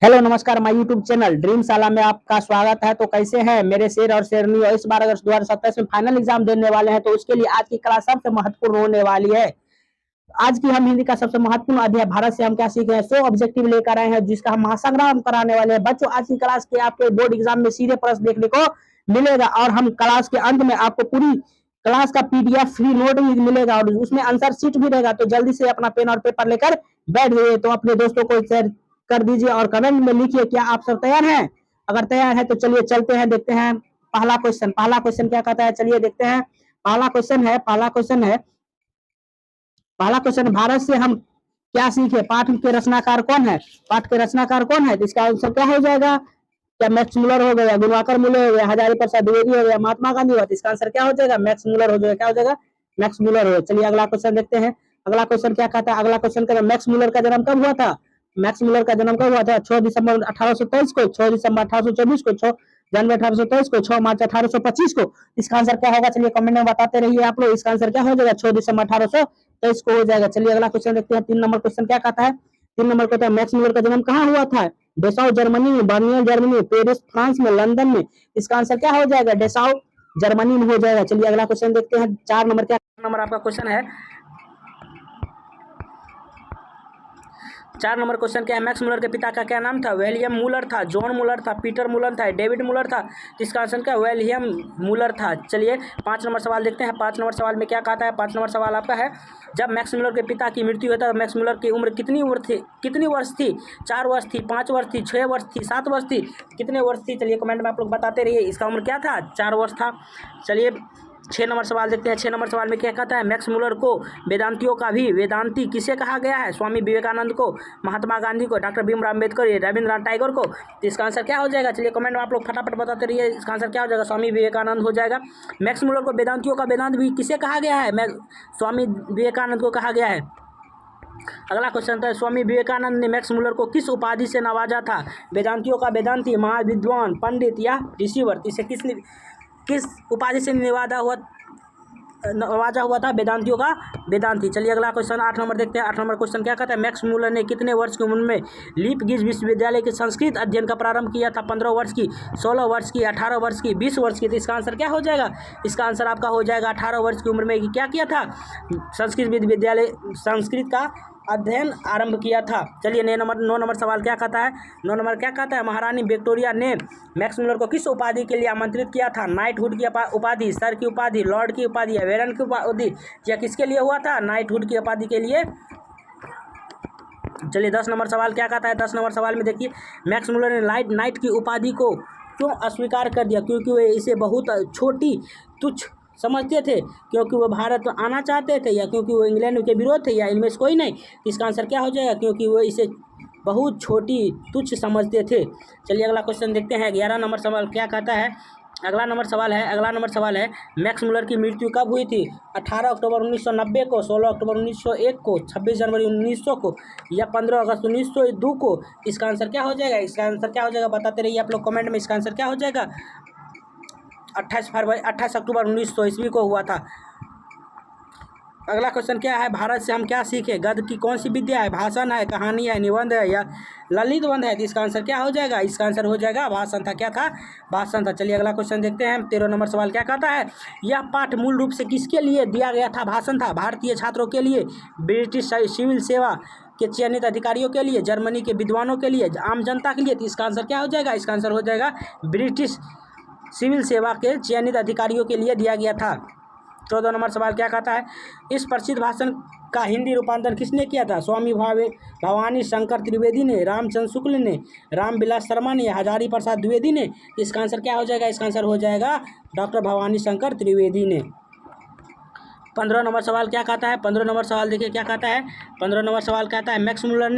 Hello नमस्कार, my YouTube channel ड्रीमशाला में आपका स्वागत है। तो कैसे हैं मेरे शेर और शेरनी। और इस बार अगस्त 2027 में फाइनल एग्जाम देने वाले हैं, तो उसके लिए आज की क्लास सबसे महत्वपूर्ण होने वाली है। आज की हम हिंदी का सबसे महत्वपूर्ण अध्याय भारत से हम क्या सीखे हैं, 100 ऑब्जेक्टिव लेकर आए हैं, जिसका हम महासंग्राम कराने वाले हैं। बच्चों, आज की क्लास के आपके बोर्ड एग्जाम में सीधे प्रश्न देखने को मिलेगा, और हम क्लास के अंत में आपको पूरी क्लास का पीडीएफ फ्री नोट भी मिलेगा, और उसमें आंसर शीट भी रहेगा। तो जल्दी से अपना पेन और पेपर लेकर बैठ जाइए। तो अपने दोस्तों को शेयर कर दीजिए और कमेंट में लिखिए, क्या आप सब तैयार हैं। अगर तैयार है तो चलिए चलते हैं, देखते हैं पहला क्वेश्चन क्या कहता है। चलिए देखते हैं। पहला क्वेश्चन भारत से हम क्या सीखे। पाठ के रचनाकार कौन है। तो इसका आंसर क्या हो जाएगा। क्या मैक्स मुलर हो गया, गुणवाकर मुले हो गया, हजारी प्रसाद द्विवेदी हो गया, महात्मा गांधी हुआ। तो इसका आंसर क्या हो जाएगा, मैक्स मुलर हो जाएगा। क्या हो जाएगा, मैक्स मुलर हो। चलिए अगला क्वेश्चन देखते हैं। अगला क्वेश्चन क्या कहता है। अगला क्वेश्चन का मैक्स मुलर का जन्म कब हुआ था। 6 दिसंबर 1823 को, 6 दिसंबर 1824 को, 6 जनवरी 1823 को, 6 मार्च 1825 को। इसका आंसर क्या होगा, चलिए कमेंट में बताते रहिए आप लोग। इसका आंसर क्या हो जाएगा, 6 दिसंबर 1823 को हो जाएगा। चलिए अगला क्वेश्चन देखते हैं। 3 नंबर क्वेश्चन क्या कहता है। 3 नंबर कहता है मैक्स मुलर का जन्म कहाँ हुआ था। डेसाउ जर्मनी में, बर्लिन जर्मनी में, पेरिस फ्रांस में, लंदन में। इसका आंसर क्या हो जाएगा, डेसाउ जर्मनी में हो जाएगा। चलिए अगला क्वेश्चन देखते हैं। 4 नंबर क्या नंबर आपका क्वेश्चन है। 4 नंबर क्वेश्चन क्या है। मैक्स मुलर के पिता का क्या नाम था। विलियम मुलर था, जॉन मुलर था, पीटर मुलर था, डेविड मुलर था। इसका आंसर क्या, विलियम मुलर था। चलिए 5 नंबर सवाल देखते हैं। 5 नंबर सवाल में क्या कहता है। 5 नंबर सवाल आपका है, जब मैक्स मुलर के पिता की मृत्यु हुई तब मैक्स मुलर की उम्र कितनी वर्ष थी। 4 वर्ष थी, 5 वर्ष थी, 6 वर्ष थी, 7 वर्ष थी, कितने वर्ष थी। चलिए कमेंट में आप लोग बताते रहिए। इसका उम्र क्या था, 4 वर्ष था। चलिए 6 नंबर सवाल देखते हैं। 6 नंबर सवाल में क्या कहता है। मैक्स मुलर को वेदांतियों का भी वेदांती किसे कहा गया है। स्वामी विवेकानंद को, महात्मा गांधी को, डॉक्टर भीमराव अम्बेडकर, रविंद्रनाथ टैगोर को। तो इसका आंसर क्या हो जाएगा। चलिए कमेंट में आप लोग फटाफट बताते रहिए। इसका आंसर क्या हो जाएगा, स्वामी विवेकानंद हो जाएगा। मैक्स मुलर को वेदांतियों का वेदांत भी किसे कहा गया है, स्वामी विवेकानंद को कहा गया है। अगला क्वेश्चन था, स्वामी विवेकानंद ने मैक्स मुलर को किस उपाधि से नवाजा था। वेदांतियों का वेदांती, महाविद्वान, पंडित या ऋषिवर। इसे किस उपाधि से नवाजा हुआ था, वेदांतियों का वेदांती। चलिए अगला क्वेश्चन 8 नंबर देखते हैं। 8 नंबर क्वेश्चन क्या कहता है। मैक्स मुलर ने कितने वर्ष की उम्र में लीपजिग विश्वविद्यालय के संस्कृत अध्ययन का प्रारंभ किया था। 15 वर्ष की, 16 वर्ष की, 18 वर्ष की, 20 वर्ष की। तो इसका आंसर क्या हो जाएगा, इसका आंसर आपका हो जाएगा 18 वर्ष की उम्र में क्या किया था, संस्कृत का अध्ययन आरंभ किया था। चलिए 9 नंबर सवाल क्या कहता है। 9 नंबर क्या कहता है। महारानी विक्टोरिया ने मैक्स मुलर को किस उपाधि के लिए आमंत्रित किया था। नाइटहुड की उपाधि, सर की उपाधि, लॉर्ड की उपाधि या वेरन की उपाधि। या किसके लिए हुआ था, नाइटहुड की उपाधि के लिए। चलिए 10 नंबर सवाल क्या कहता है। 10 नंबर सवाल में देखिए, मैक्स मुलर ने नाइट की उपाधि को क्यों अस्वीकार कर दिया। क्योंकि वे इसे बहुत छोटी, तुच्छ समझते थे, क्योंकि वो भारत आना चाहते थे, या क्योंकि वो इंग्लैंड के विरोध थे, या इनमें से कोई नहीं। इसका आंसर क्या हो जाएगा, क्योंकि वो इसे बहुत छोटी, तुच्छ समझते थे। चलिए अगला क्वेश्चन देखते हैं। 11 नंबर सवाल क्या कहता है। अगला नंबर सवाल है मैक्स मुलर की मृत्यु कब हुई थी। 18 अक्टूबर 1990 को, 16 अक्टूबर 1901 को, 26 जनवरी 1900 को, या 15 अगस्त 1902 को। इसका आंसर क्या हो जाएगा, इसका आंसर क्या हो जाएगा, बताते रहिए आप लोग कमेंट में। इसका आंसर क्या हो जाएगा, 28 अक्टूबर 1900 ईस्वी को हुआ था। अगला क्वेश्चन क्या है। भारत से हम क्या सीखे। गद्य की कौन सी विद्या है, भाषण है, कहानी है, निबंध है, या ललित बंध है। तो इसका आंसर क्या हो जाएगा, इसका आंसर हो जाएगा भाषण था। क्या था, भाषण था। चलिए अगला क्वेश्चन देखते हैं। 13 नंबर सवाल क्या कहता है। यह पाठ मूल रूप से किसके लिए दिया गया था। भाषण था, भारतीय छात्रों के लिए, ब्रिटिश सिविल सेवा के चयनित अधिकारियों के लिए, जर्मनी के विद्वानों के लिए, आम जनता के लिए। तो इसका आंसर क्या हो जाएगा, इसका आंसर हो जाएगा ब्रिटिश सिविल सेवा के चयनित अधिकारियों के लिए दिया गया था। 14 नंबर सवाल क्या कहता है। इस प्रसिद्ध भाषण का हिंदी रूपांतरण किसने किया था। स्वामी भवानी शंकर त्रिवेदी ने, रामचंद्र शुक्ल ने, रामविलास शर्मा ने, हजारी प्रसाद द्विवेदी ने। इसका आंसर क्या हो जाएगा, इसका आंसर हो जाएगा डॉक्टर भवानी शंकर त्रिवेदी ने। 15 नंबर सवाल क्या कहता है। 15 नंबर सवाल देखिए क्या कहता है। 15 नंबर सवाल कहता है मैक्स मुलर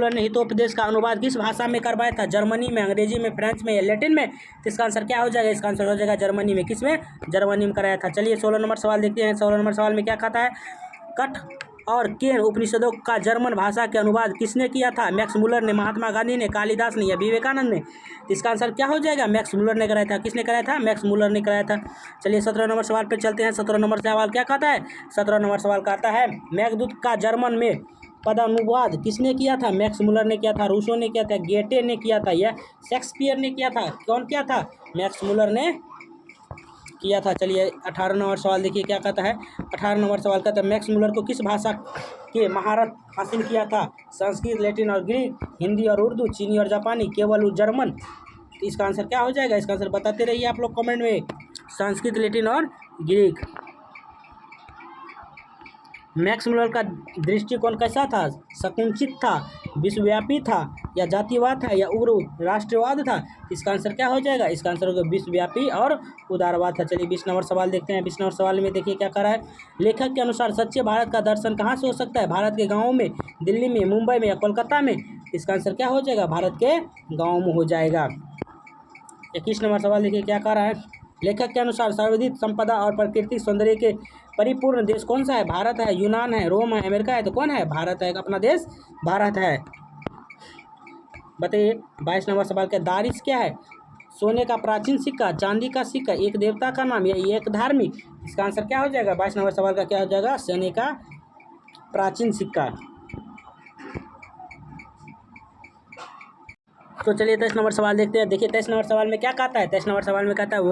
ने हितोपदेश का अनुवाद किस भाषा में करवाया था। जर्मनी में, अंग्रेजी में, फ्रेंच में, या लैटिन में। तो इसका आंसर क्या हो जाएगा, इसका आंसर हो जाएगा जर्मनी में। किस में, जर्मनी में कराया था। चलिए 16 नंबर सवाल देखते हैं। 16 नंबर सवाल में क्या कहता है। कठ और केन उपनिषदों का जर्मन भाषा के अनुवाद किसने किया था। मैक्स मुलर ने, महात्मा गांधी ने, कालिदास ने, या विवेकानंद ने। तो इसका आंसर क्या हो जाएगा, मैक्स मुलर ने कराया था। किसने कराया था, मैक्स मुलर ने कराया था। चलिए 17 नंबर सवाल पर चलते हैं। 17 नंबर सवाल क्या कहता है। 17 नंबर सवाल कहता है मेघदूत का जर्मन में पदानुवाद किसने किया था? मैक्स मुलर ने किया था, रूसो ने किया था, गेटे ने किया था या शेक्सपियर ने किया था? कौन किया था? मैक्स मुलर ने किया था। चलिए 18 नंबर सवाल देखिए क्या कहता है। 18 नंबर सवाल कहता है मैक्स मुलर को किस भाषा के महारत हासिल किया था? संस्कृत, लैटिन और ग्रीक, हिंदी और उर्दू, चीनी और जापानी, केवल जर्मन। तो इसका आंसर क्या हो जाएगा? इसका आंसर बताते रहिए आप लोग कमेंट में। संस्कृत, लैटिन और ग्रीक। मैक्स मुलर का दृष्टिकोण कैसा था? संकुचित था, विश्वव्यापी था या जातिवाद था या उग्र राष्ट्रवाद था? इसका आंसर क्या हो जाएगा? इसका आंसर होगा विश्वव्यापी और उदारवाद था। चलिए 20 नंबर सवाल देखते हैं। 20 नंबर सवाल में देखिए क्या कर रहा है। लेखक के अनुसार सच्चे भारत का दर्शन कहाँ से हो सकता है? भारत के गाँवों में, दिल्ली में, मुंबई में या कोलकाता में? इसका आंसर क्या हो जाएगा? भारत के गाँव में हो जाएगा। 21 नंबर सवाल देखिए क्या कह रहा है। लेखक के अनुसार सर्वाधिक संपदा और प्राकृतिक सौंदर्य के परिपूर्ण देश कौन सा है? भारत है, यूनान है, रोम है, अमेरिका है? तो कौन है? भारत है, अपना देश भारत है। बताइए 22 नंबर सवाल का दारिश क्या है? सोने का प्राचीन सिक्का, चांदी का सिक्का, एक देवता का नाम या एक धार्मिक? इसका आंसर क्या हो जाएगा? 22 नंबर सवाल का क्या हो जाएगा? सोने का प्राचीन सिक्का। तो चलिए 23 नंबर सवाल देखते हैं। देखिए 23 नंबर सवाल में क्या कहता है। 23 नंबर सवाल में कहता है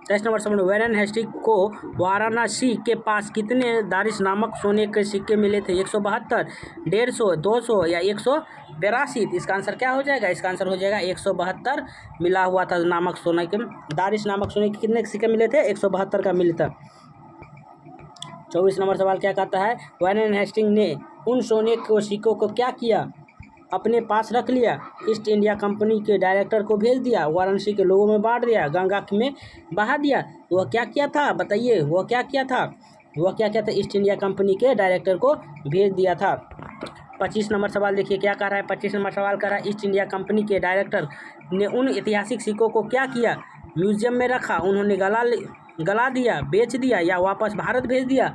23 नंबर सवाल वैरन हेस्टिंग को वाराणसी के पास कितने दारिश नामक सोने के सिक्के मिले थे? 172, 150, 200 या 182? इसका आंसर क्या हो जाएगा? इसका आंसर हो जाएगा 172 मिला हुआ था नामक सोने के। दारिश नामक सोने के कितने सिक्के मिले थे? 172 का मिले था। 24 नंबर सवाल क्या कहता है। वैरन हेस्टिंग ने उन सोने के सिक्कों को क्या किया? अपने पास रख लिया, ईस्ट इंडिया कंपनी के डायरेक्टर को भेज दिया, वाराणसी के लोगों में बांट दिया, गंगा में बहा दिया? वह क्या किया था? बताइए वह क्या किया था? वह क्या किया था? ईस्ट इंडिया कंपनी के डायरेक्टर को भेज दिया था। 25 नंबर सवाल देखिए क्या कह रहा है। 25 नंबर सवाल कर रहा है ईस्ट इंडिया कंपनी के डायरेक्टर ने उन ऐतिहासिक सिक्कों को क्या किया? म्यूजियम में रखा, उन्होंने गला दिया, बेच दिया या वापस भारत भेज दिया?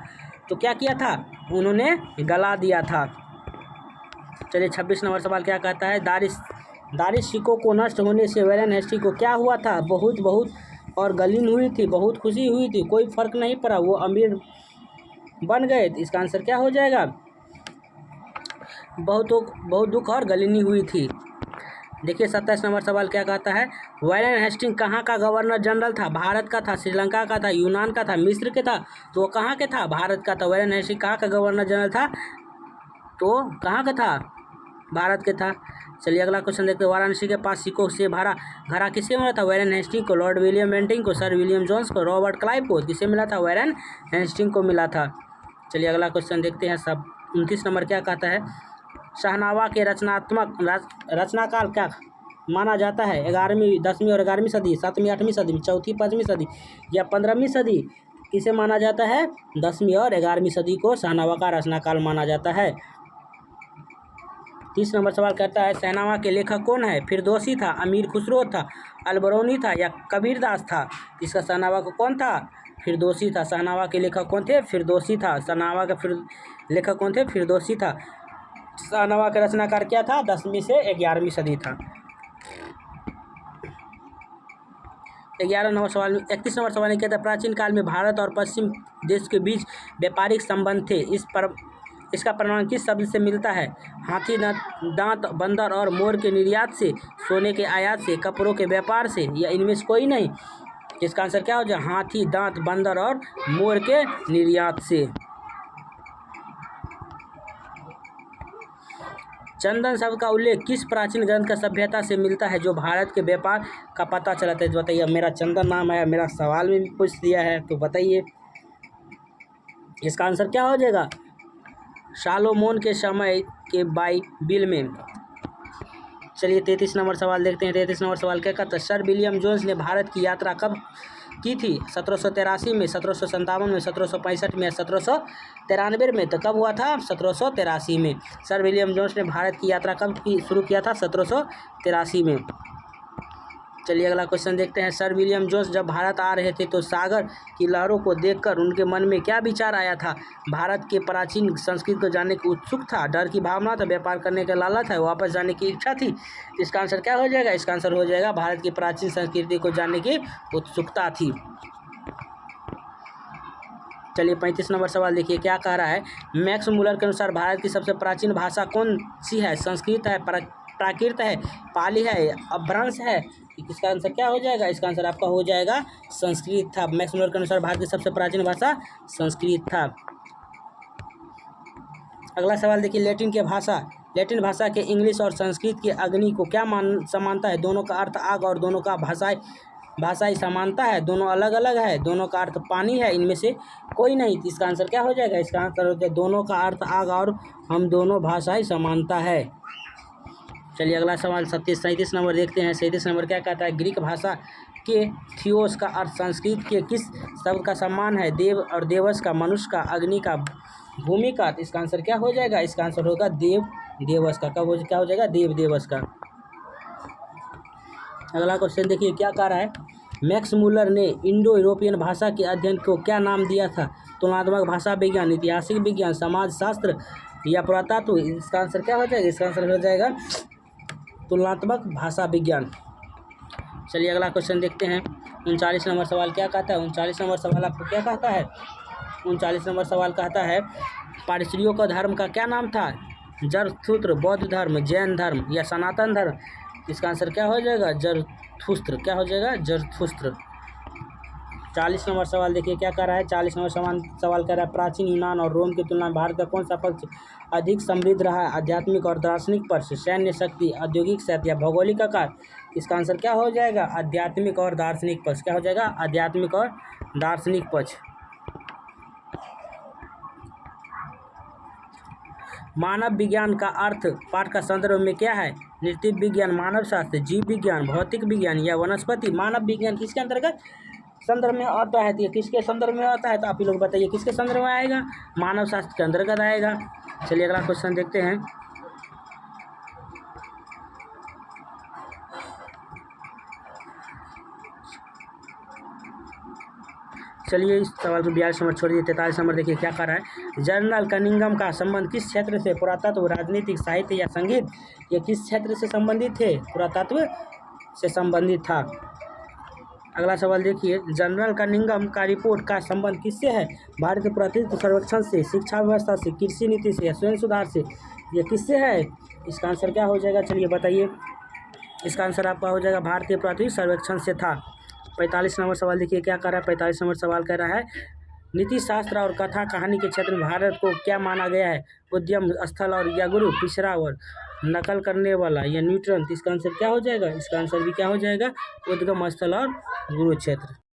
तो क्या किया था? उन्होंने गला दिया था। चलिए 26 नंबर सवाल क्या कहता है। दारिश सिक्कों को नष्ट होने से वैरन हेस्टिंग को क्या हुआ था? बहुत और गलीन हुई थी, बहुत खुशी हुई थी, कोई फर्क नहीं पड़ा, वो अमीर बन गए। इसका आंसर क्या हो जाएगा? बहुत दुख और गलीनी हुई थी। देखिए 27 नंबर सवाल क्या कहता है। वैरन हेस्टिंग कहाँ का गवर्नर जनरल था? भारत का था, श्रीलंका का था, यूनान का था, मिस्र के था? तो वो कहाँ के था? भारत का था। वैरन हेस्टिंग कहाँ का गवर्नर जनरल था? तो कहाँ का था? भारत के था। चलिए अगला क्वेश्चन देखते हैं। वाराणसी के पास सिक्कों से भरा घड़ा किसे मिला था? वैरन हेस्टिंग को, लॉर्ड विलियम बेंटिंग को, सर विलियम जोन्स को, रॉबर्ट क्लाइव को? किसे मिला था? वैरन हेस्टिंग को मिला था। चलिए अगला क्वेश्चन देखते हैं। सब 29 नंबर क्या कहता है। शहनावा के रचनाकाल क्या माना जाता है? 11वीं, 10वीं और 11वीं सदी, 7वीं, 8वीं सदी, 4वीं, 5वीं सदी या 15वीं सदी? किसे माना जाता है? 10वीं और 11वीं सदी को शहनावा का रचनाकाल माना जाता है। 30 नंबर सवाल कहता है शहनावा के लेखक कौन है? फिरदौसी था, अमीर खुसरो था, अलबरौनी था या कबीरदास था? इसका शहनावा को कौन था? फिरदौसी था। शहनावा के लेखक कौन थे? फिरदौसी था। शहनावा का लेखक कौन थे? फिरदौसी था। शहनावा का रचनाकार क्या था? 10वीं से 11वीं सदी था। 11 नंबर सवाल में 31 नंबर सवाल में कहता है प्राचीन काल में भारत और पश्चिम देश के बीच व्यापारिक संबंध थे। इसका प्रमाण किस शब्द से मिलता है? हाथी दांत, बंदर और मोर के निर्यात से, सोने के आयात से, कपड़ों के व्यापार से या इनमें से कोई नहीं? इसका आंसर क्या हो जाए? हाथी दांत, बंदर और मोर के निर्यात से। चंदन शब्द का उल्लेख किस प्राचीन ग्रंथ का सभ्यता से मिलता है जो भारत के व्यापार का पता चलाता है? तो बताइए। मेरा चंदन नाम है, मेरा सवाल में भी पूछ दिया है, तो बताइए इसका आंसर क्या हो जाएगा? शालोमोन के समय के बाइबिल में। चलिए 33 नंबर सवाल देखते हैं। 33 नंबर सवाल क्या कहता है। सर विलियम जोन्स ने भारत की यात्रा कब की थी? 1783 में, 1757 में, 1765 में या 1793 में? तो कब हुआ था? 1783 में। सर विलियम जोन्स ने भारत की यात्रा कब शुरू किया था? 1783 में। चलिए अगला क्वेश्चन देखते हैं। सर विलियम जोन्स जब भारत आ रहे थे तो सागर की लहरों को देखकर उनके मन में क्या विचार आया था? भारत के प्राचीन संस्कृति को जानने की उत्सुक था, डर की भावना था, व्यापार करने का लालच था, वापस जाने की इच्छा थी? इसका आंसर क्या हो जाएगा? इसका आंसर हो जाएगा भारत की प्राचीन संस्कृति को जानने की उत्सुकता थी। चलिए 35 नंबर सवाल देखिए क्या कह रहा है। मैक्स मूलर के अनुसार भारत की सबसे प्राचीन भाषा कौन सी है? संस्कृत है, प्राकृत है, पाली है, अपभ्रंश है? इसका आंसर क्या हो जाएगा? इसका आंसर आपका हो जाएगा संस्कृत था। मैक्स मूलर के अनुसार भारत की सबसे प्राचीन भाषा संस्कृत था। अगला सवाल देखिए लैटिन भाषा के इंग्लिश और संस्कृत के अग्नि को क्या समानता है? दोनों का अर्थ आग और दोनों का भाषाई समानता है, दोनों अलग अलग है, दोनों का अर्थ पानी है, इनमें से कोई नहीं। तो इसका आंसर क्या हो जाएगा? इसका आंसर हो जाएगा दोनों का अर्थ आग और हम दोनों भाषाई समानता है। चलिए अगला सवाल 37 नंबर देखते हैं। 37 नंबर क्या कहता है? ग्रीक भाषा के थियोस का अर्थ संस्कृत के किस शब्द का सम्मान है? देव और देवस का, मनुष्य का, अग्नि का, भूमि का? तो इसका आंसर क्या हो जाएगा? इसका आंसर होगा देवस का। क्या हो जाएगा? देवस का। अगला क्वेश्चन देखिए क्या कह रहा है। मैक्स मूलर ने इंडो यूरोपियन भाषा के अध्ययन को क्या नाम दिया था? तुलनात्मक भाषा विज्ञान, ऐतिहासिक विज्ञान, समाजशास्त्र या पुरातत्व? इसका आंसर क्या हो जाएगा? इसका आंसर हो जाएगा तुलनात्मक भाषा विज्ञान। चलिए अगला क्वेश्चन देखते हैं। 39 नंबर सवाल क्या कहता है? 39 नंबर सवाल आपको क्या कहता है? 39 नंबर सवाल कहता है पारसियों का धर्म का क्या नाम था? जरथुस्त्र, बौद्ध धर्म, जैन धर्म या सनातन धर्म? इसका आंसर क्या हो जाएगा? जरथुस्त्र। क्या हो जाएगा? जरथुस्त्र। 40 नंबर सवाल देखिए क्या कर रहा है। 40 नंबर सवाल कर रहा है प्राचीन यूनान और रोम की तुलना में भारत का कौन सा पक्ष अधिक समृद्ध रहा है? आध्यात्मिक और दार्शनिक पक्ष, सैन्य शक्ति, औद्योगिक शक्ति या भौगोलिक आकार? इसका आंसर क्या हो जाएगा? आध्यात्मिक और दार्शनिक पक्ष। क्या हो जाएगा? आध्यात्मिक और दार्शनिक पक्ष। मानव विज्ञान का अर्थ पाठ का संदर्भ में क्या है? नृत्य विज्ञान, मानव शास्त्र, जीव विज्ञान, भौतिक विज्ञान या वनस्पति? मानव विज्ञान किसके अंतर्गत संदर्भ में आता है? तो ये किसके संदर्भ में आता है? तो आप ही लोग बताइए किसके संदर्भ में आएगा? मानव शास्त्र के अंतर्गत आएगा। चलिए अगला क्वेश्चन देखते हैं। चलिए इस सवाल को 42 नंबर छोड़िए। 43 नंबर देखिए क्या कर रहा है। जनरल कनिंघम का संबंध किस क्षेत्र से? पुरातत्व, राजनीतिक, साहित्य या संगीत? ये किस क्षेत्र से संबंधित थे? पुरातत्व से संबंधित था। अगला सवाल देखिए जनरल कनिंघम का रिपोर्ट का संबंध किससे है? भारतीय पुरातत्व सर्वेक्षण से, शिक्षा व्यवस्था से, कृषि नीति से या स्वयं सुधार से? ये किससे है? इसका आंसर क्या हो जाएगा? चलिए बताइए। इसका आंसर आपका हो जाएगा भारतीय पुरातत्व सर्वेक्षण से था। 45 नंबर सवाल देखिए क्या कर रहा है। 45 नंबर सवाल कह रहा है नीति शास्त्र और कथा कहानी के क्षेत्र में भारत को क्या माना गया है? उद्यम स्थल और या गुरु, पिछड़ा और नकल करने वाला या न्यूट्रन? इसका आंसर क्या हो जाएगा? इसका आंसर भी क्या हो जाएगा? उद्गम स्थल और गुरु क्षेत्र।